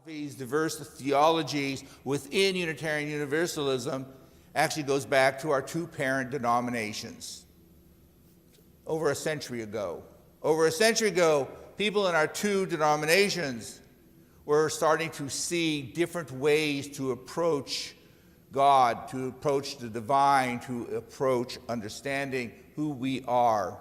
philosophies, diverse theologies within Unitarian Universalism actually goes back to our two parent denominations. Over a century ago, people in our two denominations were starting to see different ways to approach God, to approach the divine, to approach understanding who we are.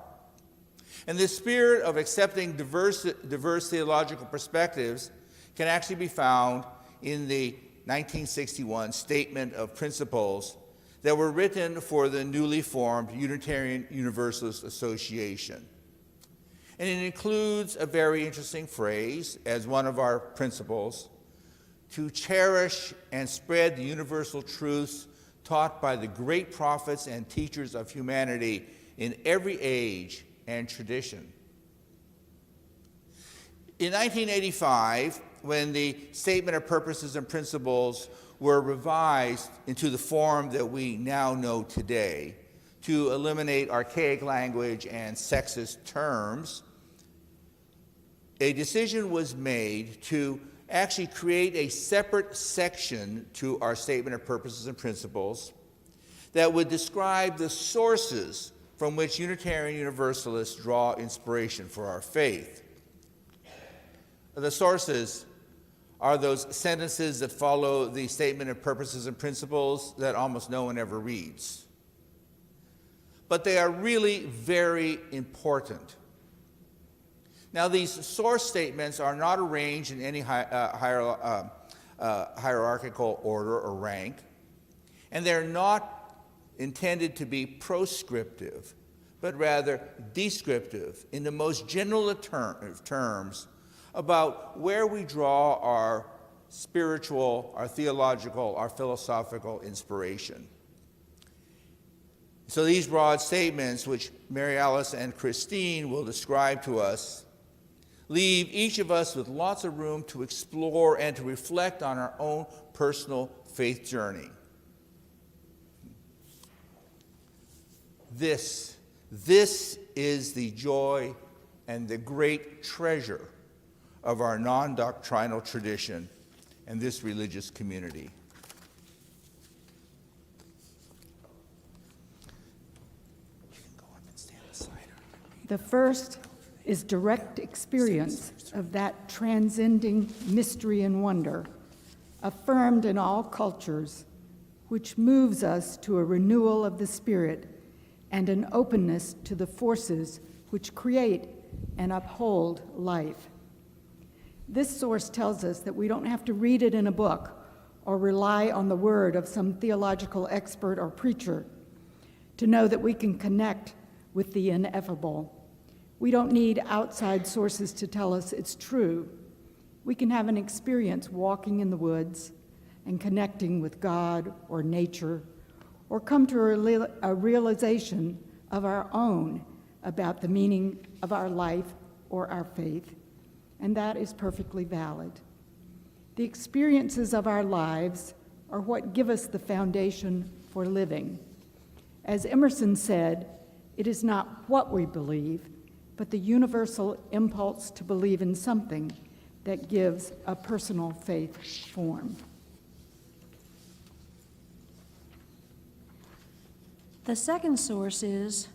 And this spirit of accepting diverse theological perspectives can actually be found in the 1961 Statement of Principles that were written for the newly formed Unitarian Universalist Association. And it includes a very interesting phrase as one of our principles: to cherish and spread the universal truths taught by the great prophets and teachers of humanity in every age and tradition. In 1985, when the Statement of Purposes and Principles were revised into the form that we now know today, to eliminate archaic language and sexist terms, a decision was made to actually create a separate section to our Statement of Purposes and Principles that would describe the sources from which Unitarian Universalists draw inspiration for our faith. The sources are those sentences that follow the Statement of Purposes and Principles that almost no one ever reads. But they are really very important. Now, these source statements are not arranged in any hierarchical order or rank, and they're not intended to be proscriptive, but rather descriptive in the most general terms about where we draw our spiritual, our theological, our philosophical inspiration. So these broad statements, which Mary Alice and Christine will describe to us, leave each of us with lots of room to explore and to reflect on our own personal faith journey. This is the joy and the great treasure of our non-doctrinal tradition and this religious community. You can go up and stand beside her. The first is direct experience of that transcending mystery and wonder, affirmed in all cultures, which moves us to a renewal of the spirit and an openness to the forces which create and uphold life. This source tells us that we don't have to read it in a book or rely on the word of some theological expert or preacher to know that we can connect with the ineffable. We don't need outside sources to tell us it's true. We can have an experience walking in the woods and connecting with God or nature, or come to a realization of our own about the meaning of our life or our faith, and that is perfectly valid. The experiences of our lives are what give us the foundation for living. As Emerson said, it is not what we believe, but the universal impulse to believe in something that gives a personal faith form. The second source is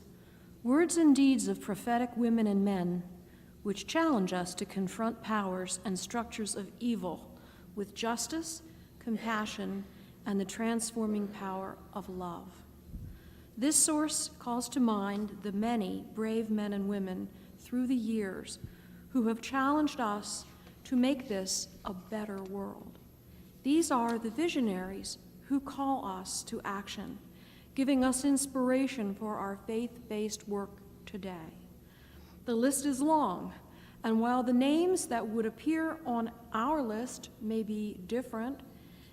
words and deeds of prophetic women and men, which challenge us to confront powers and structures of evil with justice, compassion, and the transforming power of love. This source calls to mind the many brave men and women through the years who have challenged us to make this a better world. These are the visionaries who call us to action, giving us inspiration for our faith-based work today. The list is long, and while the names that would appear on our list may be different,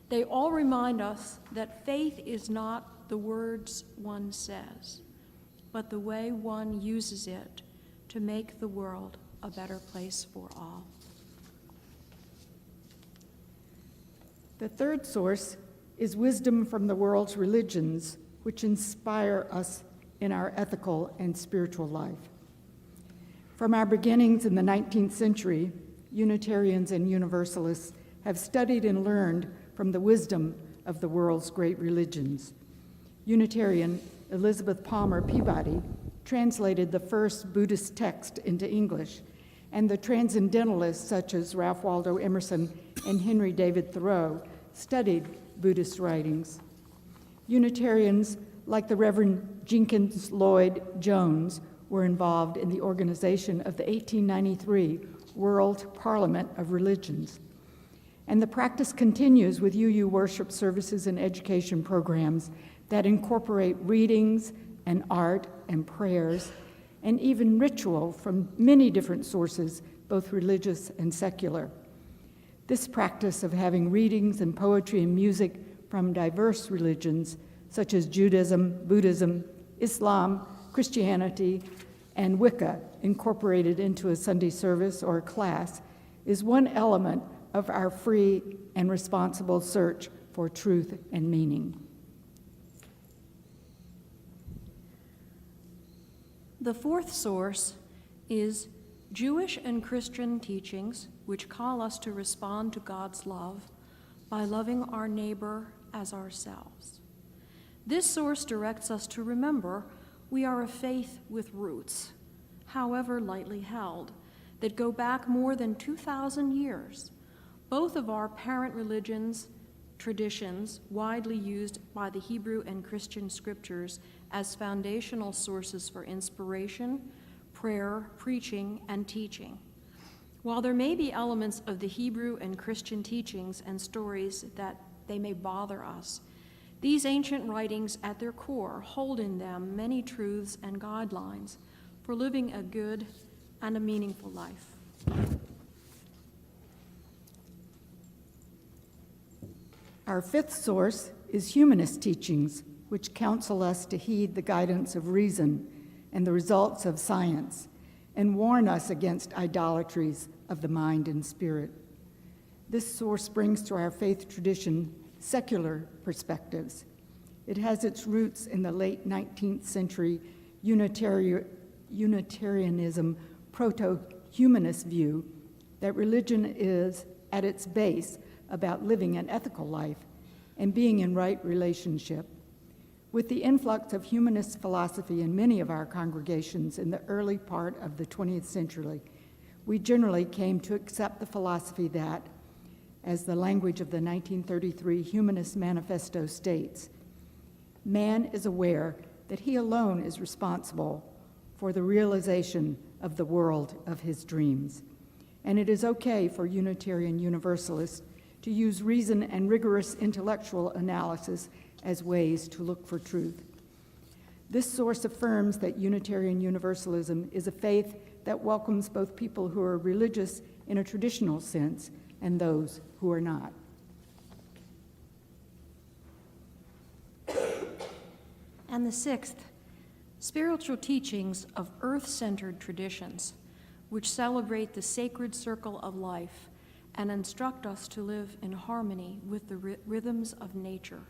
they all remind us that faith is not the words one says, but the way one uses it to make the world a better place for all. The third source is wisdom from the world's religions, which inspire us in our ethical and spiritual life. From our beginnings in the 19th century, Unitarians and Universalists have studied and learned from the wisdom of the world's great religions. Unitarian Elizabeth Palmer Peabody translated the first Buddhist text into English, and the transcendentalists such as Ralph Waldo Emerson and Henry David Thoreau studied Buddhist writings. Unitarians like the Reverend Jenkins Lloyd Jones were involved in the organization of the 1893 World Parliament of Religions. And the practice continues with UU worship services and education programs that incorporate readings and art and prayers and even ritual from many different sources, both religious and secular. This practice of having readings and poetry and music from diverse religions, such as Judaism, Buddhism, Islam, Christianity, and Wicca, incorporated into a Sunday service or a class, is one element of our free and responsible search for truth and meaning. The fourth source is Jewish and Christian teachings, which call us to respond to God's love by loving our neighbor as ourselves. This source directs us to remember we are a faith with roots, however lightly held, that go back more than 2,000 years. Both of our parent religions, traditions, widely used by the Hebrew and Christian scriptures as foundational sources for inspiration, prayer, preaching, and teaching. While there may be elements of the Hebrew and Christian teachings and stories that they may bother us, these ancient writings at their core hold in them many truths and guidelines for living a good and a meaningful life. Our fifth source is humanist teachings, which counsel us to heed the guidance of reason and the results of science, and warn us against idolatries of the mind and spirit. This source brings to our faith tradition secular perspectives. It has its roots in the late 19th century Unitarianism proto-humanist view that religion is, at its base, about living an ethical life and being in right relationship. With the influx of humanist philosophy in many of our congregations in the early part of the 20th century, we generally came to accept the philosophy that, as the language of the 1933 Humanist Manifesto states, man is aware that he alone is responsible for the realization of the world of his dreams. And it is okay for Unitarian Universalists to use reason and rigorous intellectual analysis as ways to look for truth. This source affirms that Unitarian Universalism is a faith that welcomes both people who are religious in a traditional sense and those who are not. And the sixth, spiritual teachings of earth-centered traditions, which celebrate the sacred circle of life and instruct us to live in harmony with the rhythms of nature.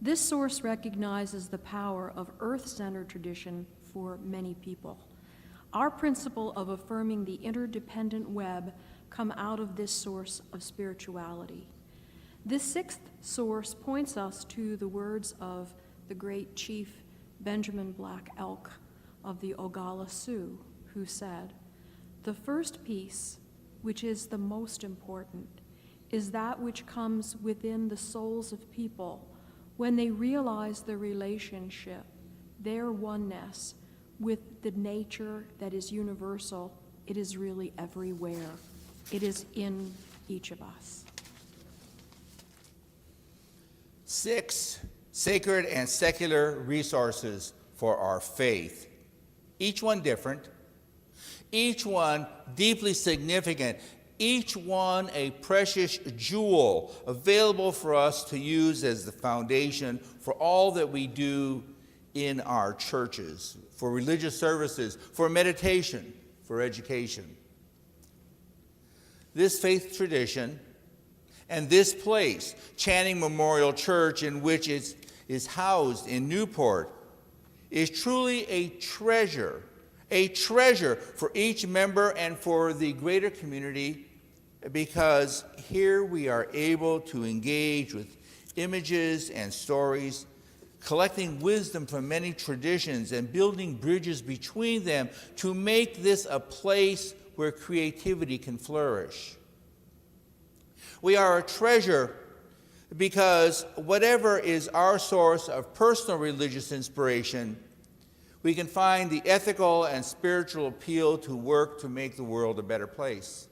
This source recognizes the power of earth-centered tradition for many people. Our principle of affirming the interdependent web come out of this source of spirituality. This sixth source points us to the words of the great chief Benjamin Black Elk of the Oglala Sioux, who said, "The first peace, which is the most important, is that which comes within the souls of people when they realize their relationship, their oneness with the nature that is universal. It is really everywhere. It is in each of us." 6 sacred and secular resources for our faith, each one different, each one deeply significant, each one a precious jewel available for us to use as the foundation for all that we do in our churches, for religious services, for meditation, for education. This faith tradition and this place, Channing Memorial Church, in which it is housed in Newport, is truly a treasure for each member and for the greater community because here we are able to engage with images and stories, collecting wisdom from many traditions and building bridges between them to make this a place where creativity can flourish. We are a treasure because whatever is our source of personal religious inspiration, we can find the ethical and spiritual appeal to work to make the world a better place.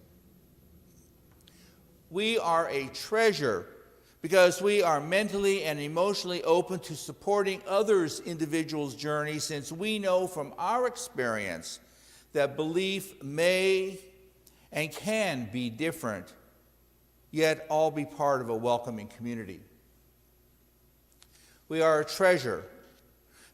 We are a treasure because we are mentally and emotionally open to supporting others' individuals' journey, since we know from our experience that belief may and can be different, yet all be part of a welcoming community. We are a treasure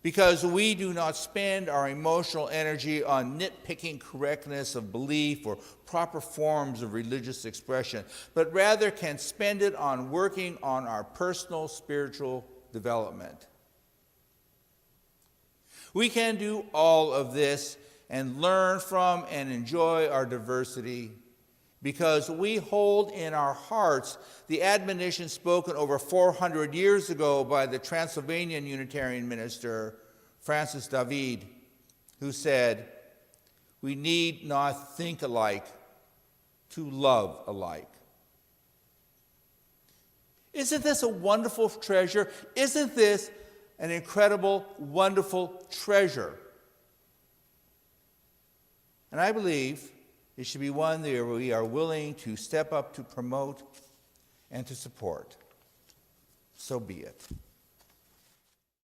because we do not spend our emotional energy on nitpicking correctness of belief or proper forms of religious expression, but rather can spend it on working on our personal spiritual development. We can do all of this and learn from and enjoy our diversity because we hold in our hearts the admonition spoken over 400 years ago by the Transylvanian Unitarian minister, Francis David, who said, "We need not think alike to love alike." Isn't this a wonderful treasure? Isn't this an incredible, wonderful treasure? And I believe it should be one that we are willing to step up to promote and to support. So be it.